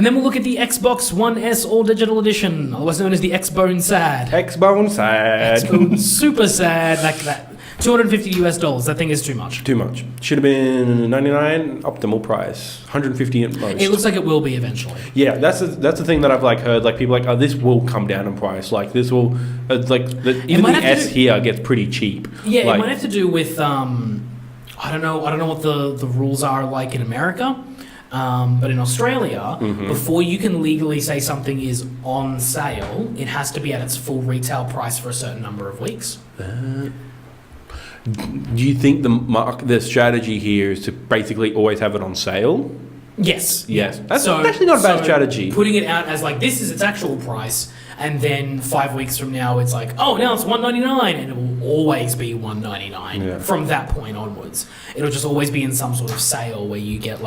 And then we'll look at the Xbox One S All Digital Edition, otherwise known as the XBONE Sad. XBONE Sad. XBONE Super Sad, like that. $250 That thing is too much. Too much. Should have been $99 optimal price. $150 at most. It looks like it will be eventually. Yeah, that's the thing that I've heard. People oh, this will come down in price. This will even the S here gets pretty cheap. Yeah, it might have to do with I don't know what the rules are like in America. But in Australia, before you can legally say something is on sale, it has to be at its full retail price for a certain number of weeks. Do you think the strategy here is to basically always have it on sale? Yes. That's actually not a bad strategy. Putting it out as this is its actual price, and then 5 weeks from now it's oh, now it's $199, and it will always be $199 from that point onwards. It'll just always be in some sort of sale where you get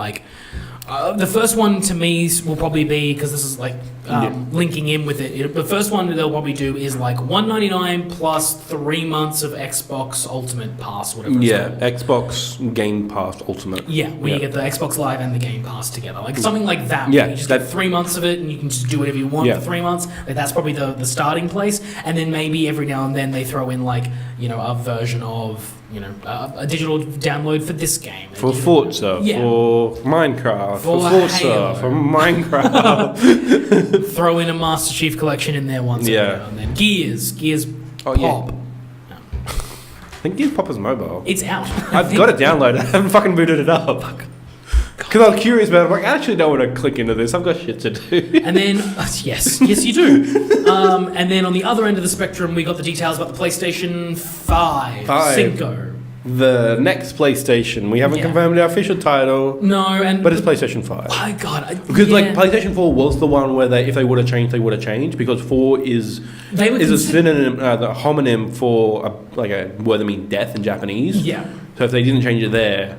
the first one to me will probably be, because this is linking in with it. The first one they'll probably do is $199 plus 3 months of Xbox Ultimate Pass, whatever it's called. Xbox Game Pass Ultimate. Yeah, where you get the Xbox Live and the Game Pass together. Something like that. Where you just get 3 months of it and you can just do whatever you want for 3 months. That's probably the starting place. And then maybe every now and then they throw in a version of a digital download for this game. For Forza, for Minecraft, for Forza, Halo. for Minecraft. Throw in a Master Chief Collection in there once in a while. And then Gears Pop. Yeah. I think Gears Pop is mobile. It's out. I've got it downloaded. I haven't fucking booted it up. Because I was curious about it. I actually don't want to click into this. I've got shit to do. And then, yes you do. And then on the other end of the spectrum, we got the details about the PlayStation 5. Cinco. The next PlayStation. We haven't confirmed the official title. No, but it's PlayStation 5. Oh, God. Because PlayStation 4 was the one where if they would have changed, they would have changed. Because 4 is a synonym, the homonym for a word that means death in Japanese. Yeah. So if they didn't change it there,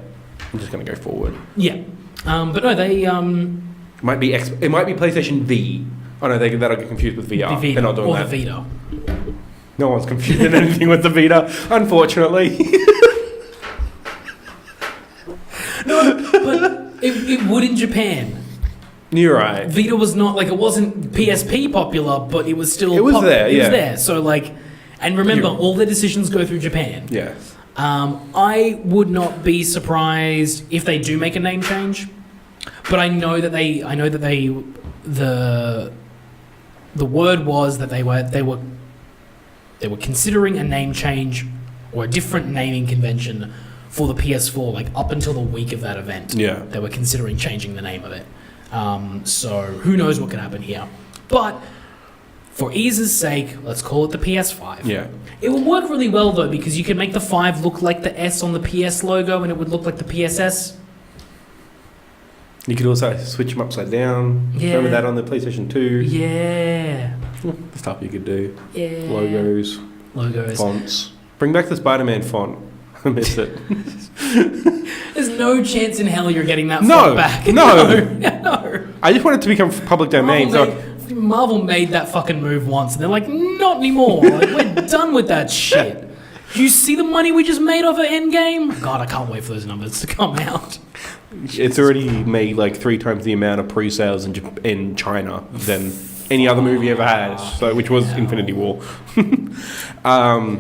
I'm just going to go forward. Yeah. But no, they... It might be PlayStation V. Oh no, that'll get confused with VR. They're not doing that. Or the Vita. No one's confusing anything with the Vita, unfortunately. No, but it would in Japan. You're right. Vita was not it wasn't PSP popular, but it was still. It was there. It was there. So and remember, all their decisions go through Japan. Yeah. I would not be surprised if they do make a name change, but I know that the word was that they were considering a name change or a different naming convention for the PS4 up until the week of that event. Yeah. They were considering changing the name of it. So who knows what could happen here. But for ease's sake, let's call it the PS5. Yeah. It will work really well though, because you can make the 5 look like the S on the PS logo and it would look like the PSS. You could also switch them upside down. Yeah. Remember that on the PlayStation 2? Yeah. The stuff you could do. Yeah. Logos. Fonts. Bring back the Spider-Man font. I miss it. There's no chance in hell you're getting that font back. No. I just want it to become public domain. Marvel made that fucking move once, and they're not anymore. We're done with that shit. Do you see the money we just made off of Endgame? God, I can't wait for those numbers to come out. It's already made 3 times the amount of pre-sales in China than any other movie ever has, which was Infinity War. So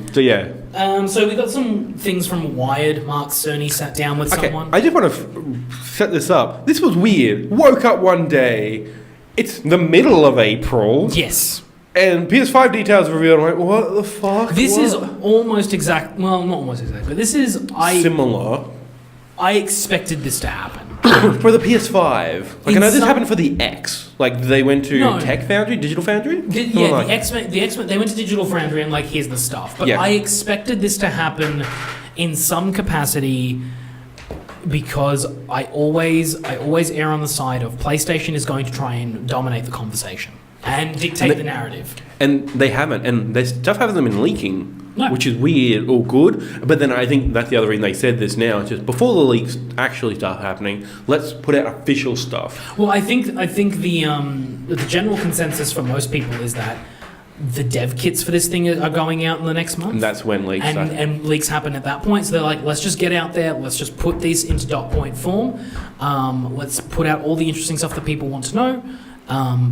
we got some things from Wired. Mark Cerny sat down with someone. I just want to set this up. This was weird. Woke up one day. It's the middle of April. Yes. And PS5 details revealed. I'm what the fuck? This is almost exact. Well, not almost exact, but this is similar. I expected this to happen for the PS5. I know this happened for the X. They went to Tech Foundry, Digital Foundry. The X-Men. They went to Digital Foundry and here's the stuff. But I expected this to happen in some capacity. Because I always err on the side of PlayStation is going to try and dominate the conversation and dictate the narrative. And they haven't. And their stuff hasn't been leaking, which is weird or good. But then I think that's the other reason they said this now. It's just before the leaks actually start happening, let's put out official stuff. Well, I think the general consensus for most people is that the dev kits for this thing are going out in the next month. And that's when leaks happen. And leaks happen at that point. So they're like, let's just get out there. Let's just put this into dot point form. Let's put out all the interesting stuff that people want to know.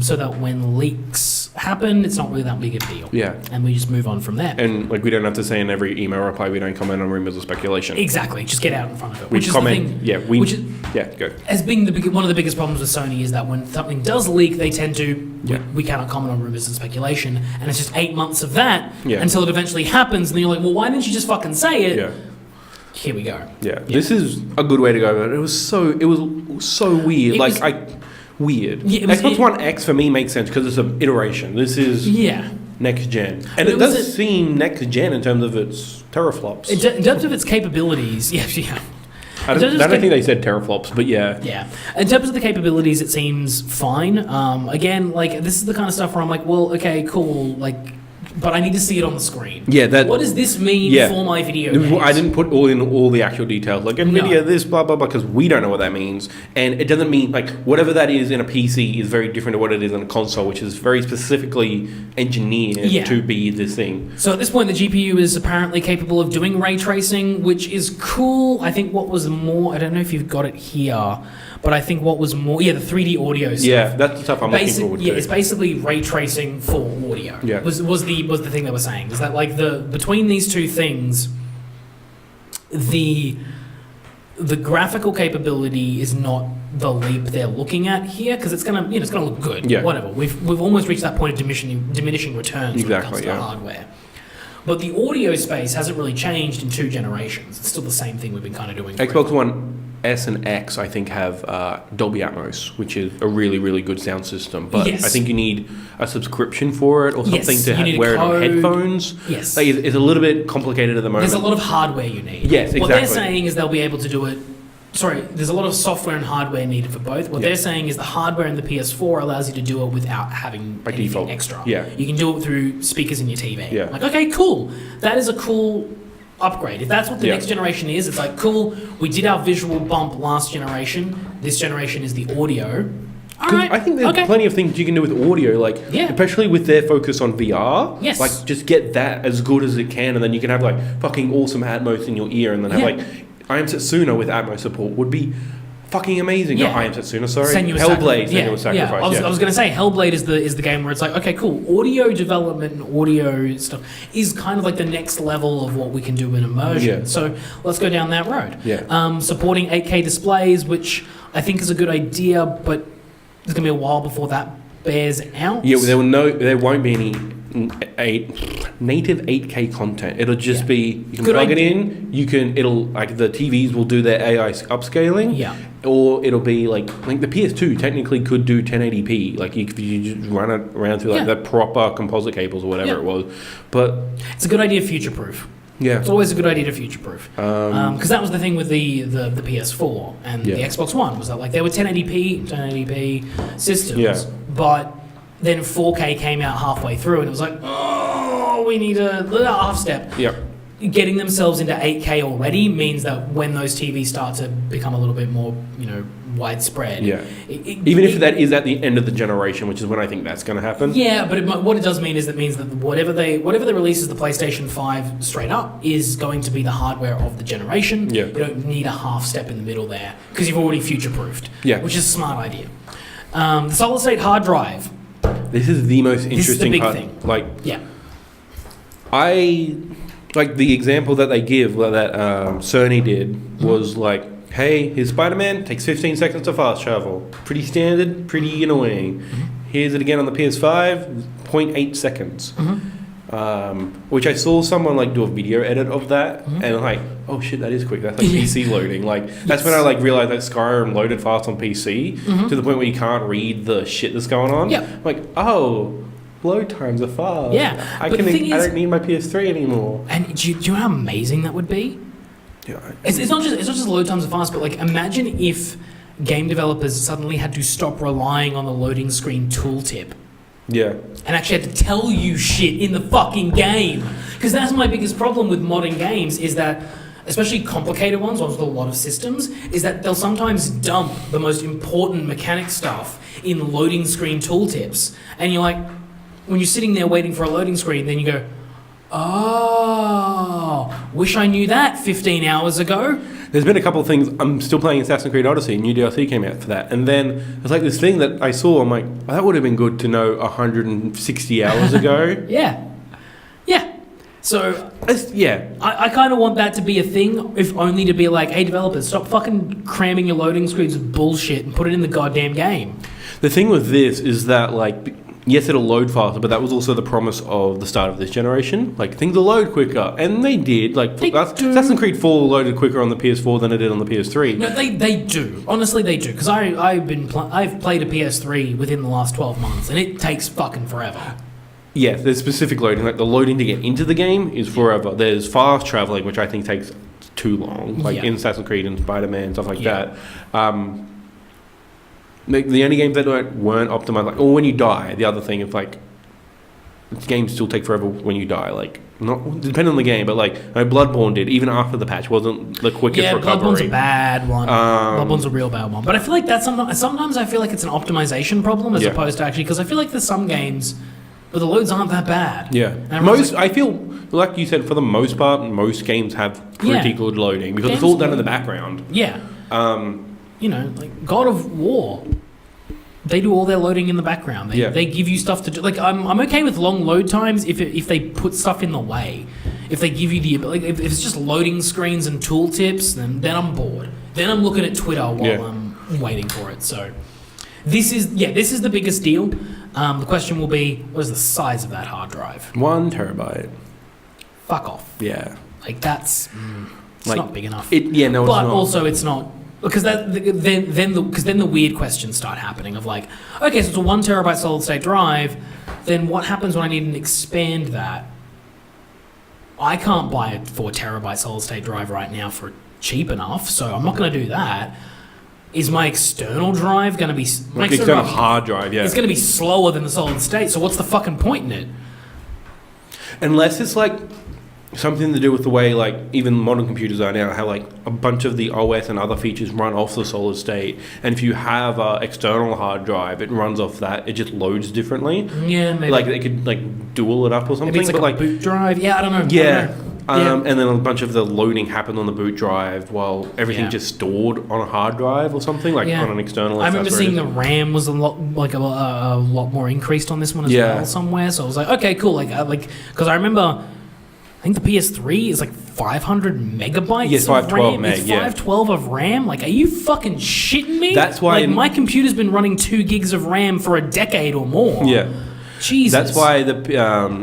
So that when leaks happen, it's not really that big of a deal. Yeah. And we just move on from there. And like we don't have to say in every email reply, we don't comment on rumors or speculation. Exactly. Just get out in front of it. We which comment. Is the thing, yeah. Go. As being one of the biggest problems with Sony is that when something does leak, they tend to we cannot comment on rumors and speculation, and it's just 8 months of that until it eventually happens, and then you're like, well, why didn't you just fucking say it? Yeah. Here we go. Yeah. This is a good way to go. But it was so weird. Weird. Yeah, Xbox One X for me makes sense because it's an iteration. This is next gen, and it does seem next gen in terms of its teraflops. In terms of its capabilities, yeah. I don't think they said teraflops, but yeah. Yeah. In terms of the capabilities, it seems fine. Again, like this is the kind of stuff where I'm like, well, okay, cool, like. But I need to see it on the screen. Yeah, what does this mean for my video games? I didn't put all the actual details, like NVIDIA, this, blah, blah, blah, because we don't know what that means. And it doesn't mean, like, whatever that is in a PC is very different to what it is in a console, which is very specifically engineered to be this thing. So at this point, the GPU is apparently capable of doing ray tracing, which is cool. I think what was more, I don't know if you've got it here, but I think what was more, the 3D audio stuff. Yeah, that's the stuff I'm looking forward to. Yeah, it's basically ray tracing for audio. Yeah. Was the thing they were saying. Is that like between these two things, the graphical capability is not the leap they're looking at here, because it's gonna look good. Yeah. Whatever. We've almost reached that point of diminishing returns when it comes to hardware. But the audio space hasn't really changed in 2 generations. It's still the same thing we've been kind of doing. Xbox One S and X, I think, have Dolby Atmos, which is a really, really good sound system. But I think you need a subscription for it or something to wear it on headphones. Yes. Like, it's a little bit complicated at the moment. There's a lot of hardware you need. Yes, exactly. What they're saying is they'll be able to do it. Sorry, there's a lot of software and hardware needed for both. What they're saying is the hardware in the PS4 allows you to do it without having by anything default extra. Yeah. You can do it through speakers in your TV. Yeah. Like, okay, cool. That is a cool upgrade. If that's what the next generation is, it's like, cool, we did our visual bump last generation. This generation is the audio. All right. I think there's plenty of things you can do with audio, like especially with their focus on VR. Yes. Like, just get that as good as it can, and then you can have like fucking awesome Atmos in your ear, and then have like I Am Setsuna with Atmos support would be fucking amazing. Yeah. Not I Am Setsuna, sorry. Senua's Hellblade, Sacrifice. Senua's Sacrifice. I was going to say Hellblade is the game where it's like, okay, cool. Audio development and audio stuff is kind of like the next level of what we can do in immersion. Yeah. So let's go down that road. Yeah. Supporting 8K displays, which I think is a good idea, but there's going to be a while before that bears out. Yeah, there won't be any native 8K content. It'll just be you can plug it in. It'll like the TVs will do their AI upscaling. Yeah. Or it'll be like the PS2 technically could do 1080p. Like if you just run it around through like the proper composite cables or whatever it was. But it's a good idea, future-proof. Yeah, it's always a good idea to future-proof. Because that was the thing with the PS4 and the Xbox One was that like they were 1080p systems, but then 4K came out halfway through, and it was like, oh, we need a half step. Yeah. Getting themselves into 8K already means that when those TVs start to become a little bit more, widespread. Yeah. Even if that is at the end of the generation, which is when I think that's going to happen. Yeah, but what it does mean is that whatever they releases the PlayStation 5 straight up is going to be the hardware of the generation. Yeah. You don't need a half step in the middle there because you've already future-proofed. Yeah. Which is a smart idea. The solid-state hard drive. This is the most interesting part. Thing. Like the example that they give that Sony did was like, hey, here's Spider-Man, takes 15 seconds to fast travel. Pretty standard, pretty annoying. Here's it again on the PS5, 0.8 seconds. Which I saw someone like do a video edit of that, and like, oh shit, that is quick. That's like PC loading. Like that's when I like realized that Skyrim loaded fast on PC to the point where you can't read the shit that's going on. Yep. Like, oh, load times are fast. Yeah, I don't need my PS3 anymore. And do you know how amazing that would be? Yeah, it's not just load times are fast, but like imagine if game developers suddenly had to stop relying on the loading screen tooltip. Yeah. And actually had to tell you shit in the fucking game. Because that's my biggest problem with modern games is that, especially complicated ones with a lot of systems, is that they'll sometimes dump the most important mechanic stuff in loading screen tooltips. And you're like, when you're sitting there waiting for a loading screen, then you go, oh, wish I knew that 15 hours ago. There's been a couple of things. I'm still playing Assassin's Creed Odyssey. New DLC came out for that. And then there's like this thing that I saw. I'm like, oh, that would have been good to know 160 hours ago. Yeah. So, yeah. I kind of want that to be a thing, if only to be like, hey, developers, stop fucking cramming your loading screens with bullshit and put it in the goddamn game. The thing with this is that, like, yes, it'll load faster, but that was also the promise of the start of this generation. Like, things will load quicker. And they did. Like, Assassin's Creed 4 loaded quicker on the PS4 than it did on the PS3. No, they do. Honestly, they do. Because I've played a PS3 within the last 12 months, and it takes fucking forever. Yeah, there's specific loading. Like, the loading to get into the game is forever. There's fast traveling, which I think takes too long. Like, in Assassin's Creed and Spider-Man, stuff like that. The only games that weren't optimized, like, or when you die, the other thing is, like, games still take forever when you die. Like, not depending on the game, but, like, Bloodborne did, even after the patch, wasn't the quickest recovery. Bloodborne's a bad one. Bloodborne's a real bad one. But I feel like that's sometimes I feel like it's an optimization problem as opposed to actually, because I feel like there's some games where the loads aren't that bad. Yeah. I feel, like you said, for the most part, most games have pretty good loading because it's all done in the background. Yeah. Like God of War, they do all their loading in the background. They give you stuff to do. Like, I'm okay with long load times if they put stuff in the way. If they give you if it's just loading screens and tooltips, then I'm bored. Then I'm looking at Twitter while I'm waiting for it. So this is the biggest deal. The question will be, what is the size of that hard drive? 1 terabyte. Fuck off. Yeah. Like, that's it's like, not big enough. But it's not. Also, it's not. Because then the weird questions start happening of like, okay, so it's a 1 terabyte solid state drive. Then what happens when I need to expand that? I can't buy a 4 terabyte solid state drive right now for cheap enough, so I'm not going to do that. Is my external drive going to be external hard drive? Yeah, it's going to be slower than the solid state. So what's the fucking point in it? Unless it's like something to do with the way, like, even modern computers are now, how, like, a bunch of the OS and other features run off the solid state, and if you have an external hard drive, it runs off that. It just loads differently. Yeah, maybe. Like, they could, like, dual it up or something. Maybe it's like a boot drive. Yeah, I don't know. Yeah. And then a bunch of the loading happened on the boot drive while everything just stored on a hard drive or something, like on an external. I remember seeing the RAM was a lot more increased on this one as well somewhere. So I was like, okay, cool. Because I remember, I think the PS3 is like 500 megabytes. Yeah, 512 meg. It's 512 of RAM. Like, are you fucking shitting me? That's why my computer's been running 2 gigs of RAM for a decade or more. Yeah. Jesus. That's why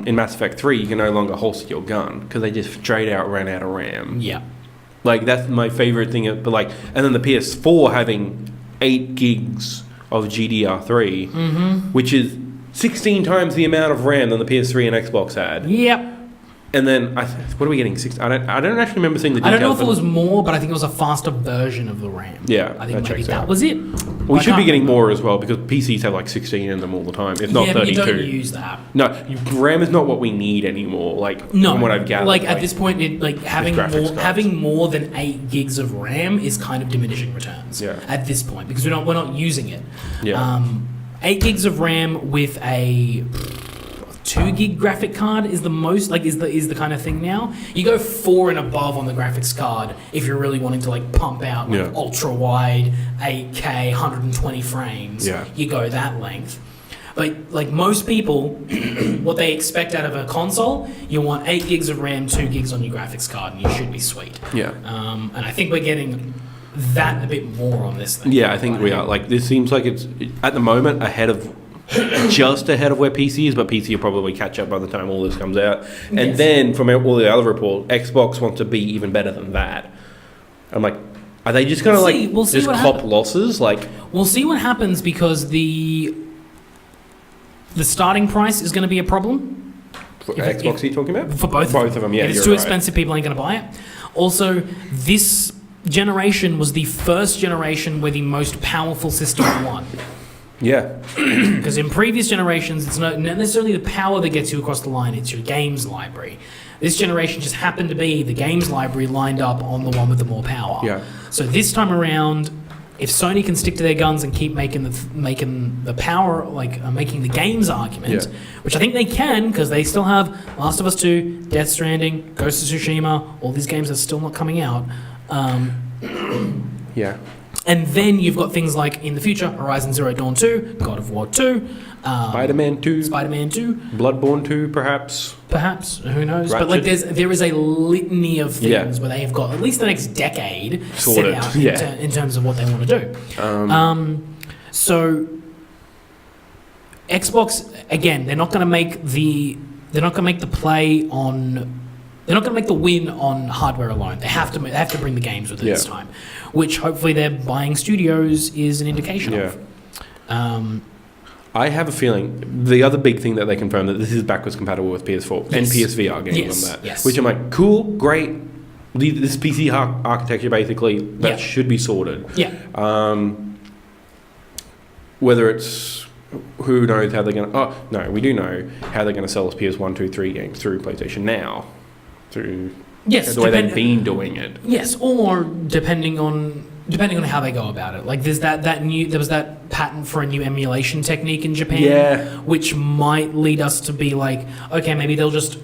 in Mass Effect 3 you can no longer holster your gun, because they just straight out ran out of RAM. Yeah. Like, that's my favorite thing. But like, and then the PS4 having 8 gigs of GDR3, which is 16 times the amount of RAM than the PS3 and Xbox had. Yep. And then, what are we getting? I don't actually remember seeing the details. I don't know if it was more, but I think it was a faster version of the RAM. Yeah, I think maybe that was it. We should be getting more as well, because PCs have like 16 in them all the time, if not 32. But you don't use that. No, RAM is not what we need anymore. Like, from what I've gathered. Like, at this point, having more than 8 gigs of RAM is kind of diminishing returns. Yeah. At this point, because we're not using it. Yeah. 8 gigs of RAM with a 2 gig graphic card is the most, like, is the kind of thing now. You go 4 and above on the graphics card if you're really wanting to, like, pump out like ultra wide 8K 120 frames. Yeah. You go that length. But like most people, what they expect out of a console, you want 8 gigs of RAM, 2 gigs on your graphics card, and you should be sweet. Yeah. And I think we're getting that and a bit more on this thing. Yeah, I think we are. Like, this seems like it's at the moment just ahead of where PC is, but PC will probably catch up by the time all this comes out. And then from all the other reports, Xbox wants to be even better than that. I'm like, are they just going to just cop losses? Like, we'll see what happens, because the starting price is going to be a problem. For Xbox, are you talking about? For both of them, yeah. If it's too expensive, people ain't going to buy it. Also, this generation was the first generation where the most powerful system won. Yeah. Because in previous generations, it's not necessarily the power that gets you across the line, it's your games library. This generation just happened to be the games library lined up on the one with the more power. Yeah. So this time around, if Sony can stick to their guns and keep making the power, making the games argument, which I think they can, because they still have Last of Us 2, Death Stranding, Ghost of Tsushima, all these games are still not coming out. Yeah. And then you've got things like, in the future, Horizon Zero Dawn 2, God of War 2, Spider-Man 2, Bloodborne 2, perhaps, who knows? Ratchet. But there is a litany of things where they have got at least the next decade set out in terms of what they want to do. So Xbox, again, they're not going to make the win on hardware alone. They have to bring the games with it this time, which hopefully they're buying studios is an indication of. I have a feeling the other big thing that they confirmed that this is backwards compatible with PS4 and PSVR games on that, which I'm like, cool, great. This PC architecture basically that should be sorted. Whether it's who knows how they're going to... Oh, no, we do know how they're going to sell us PS1, 2, 3 games through PlayStation Now. Through the way they've been doing it. Yes, or depending on how they go about it. Like there was that patent for a new emulation technique in Japan, which might lead us to be like, okay, maybe they'll just...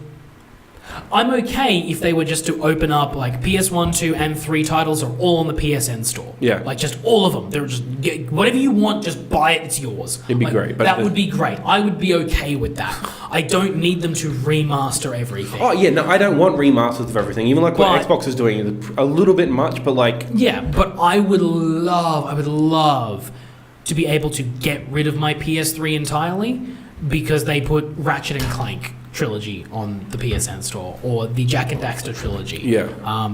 I'm okay if they were just to open up like PS1, 2, and 3 titles are all on the PSN store. Yeah. Like just all of them. They're just whatever you want, just buy it, it's yours. It'd be great. But that would be great. I would be okay with that. I don't need them to remaster everything. Oh yeah, no, I don't want remasters of everything. Even like what Xbox is doing is a little bit much, but like... Yeah, but I would love to be able to get rid of my PS3 entirely because they put Ratchet and Clank trilogy on the PSN store or the Jak and Daxter trilogy.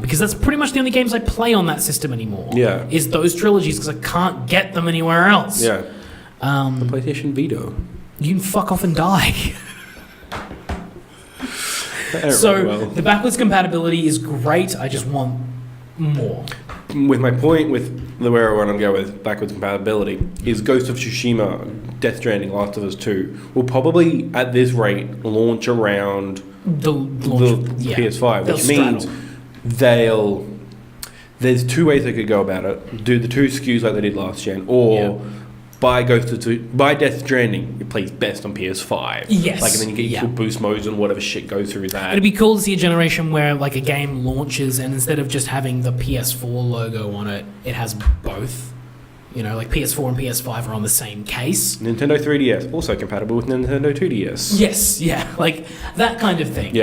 Because that's pretty much the only games I play on that system anymore. Is those trilogies because I can't get them anywhere else. The PlayStation Vita. You can fuck off and die. So the backwards compatibility is great. I just want more. With my point with where I want to go with backwards compatibility is Ghost of Tsushima, Death Stranding, Last of Us 2 will probably at this rate launch around the PS5, which means there's two ways they could go about it: do the two SKUs like they did last gen, or buy Death Stranding. It plays best on PS5. Yes. Like, and then you get equal boost modes and whatever shit goes through that. It'd be cool to see a generation where like a game launches and instead of just having the PS4 logo on it, it has both. You know, like PS4 and PS5 are on the same case. Nintendo 3DS, also compatible with Nintendo 2DS. Yes, like that kind of thing.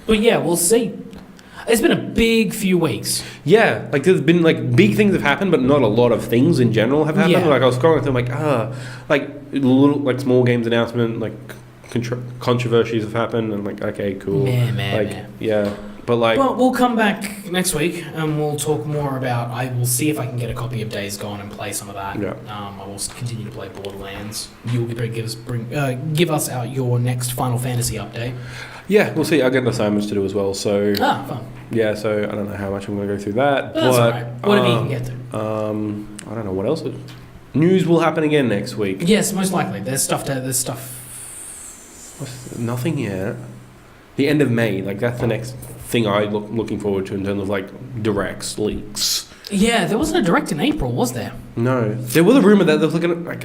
But yeah, we'll see. It's been a big few weeks. Yeah, like there's been like big things have happened, but not a lot of things in general have happened. Like I was scrolling through, I'm like little like small games announcement, like controversies have happened, and like okay, cool. But like, well, we'll come back next week and we'll talk more about. I will see if I can get a copy of Days Gone and play some of that. I will continue to play Borderlands. You'll give us out your next Final Fantasy update. Yeah, we'll see. I'll get assignments to do as well. So fun. Yeah, so I don't know how much I'm going to go through that. That's all right. Whatever you can get to. I don't know what else. News will happen again next week. Yes, most likely. There's stuff. Nothing yet. The end of May, like that's the next thing I'm looking forward to in terms of like directs, leaks. Yeah, there wasn't a direct in April, was there? No. There was a rumor that there was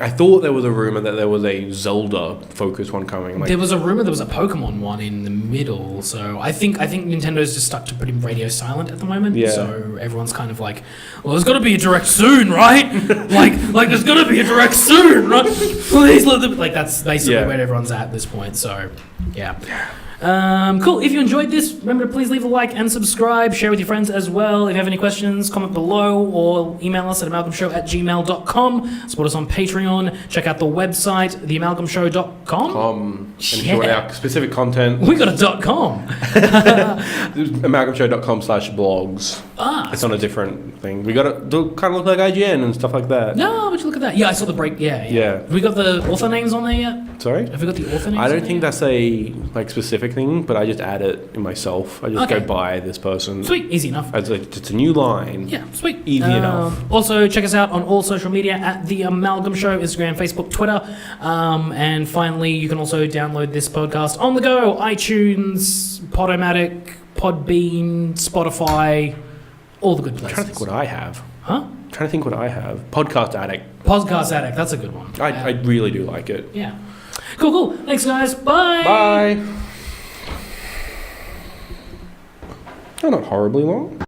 I thought there was a rumor that there was a Zelda focused one coming. There was a rumor there was a Pokemon one in the middle, so I think Nintendo's just stuck to putting radio silent at the moment. Yeah. So everyone's kind of like, well, there's got to be a direct soon, right? like there's got to be a direct soon, right? Please let them. Like that's basically where everyone's at this point. So yeah. Cool. If you enjoyed this, remember to please leave a like and subscribe. Share with your friends as well. If you have any questions, comment below or email us at amalgamshow@gmail.com. Support us on Patreon. Check out the website, theamalgamshow.com. And if you want our specific content, we got a .com. amalgamshow.com/blogs. It's on a different thing. We got it kind of look like IGN and stuff like that. No, but you look at that. Yeah, I saw the break. Yeah. Have we got the author names on there yet? Sorry? Have we got the author names? I don't think that's a specific thing, but I just add it in myself. I just go buy this person. Sweet, easy enough. It's a new line. Yeah, sweet. Easy enough. Also, check us out on all social media at The Amalgam Show, Instagram, Facebook, Twitter. And finally, you can also download this podcast on the go, iTunes, Podomatic, Podbean, Spotify, all the good places. I'm trying to think what I have. Huh? trying to think what I have. Podcast Addict. Podcast Addict, that's a good one. I really do like it. Yeah. Cool. Thanks, guys. Bye. Bye. They're not horribly long.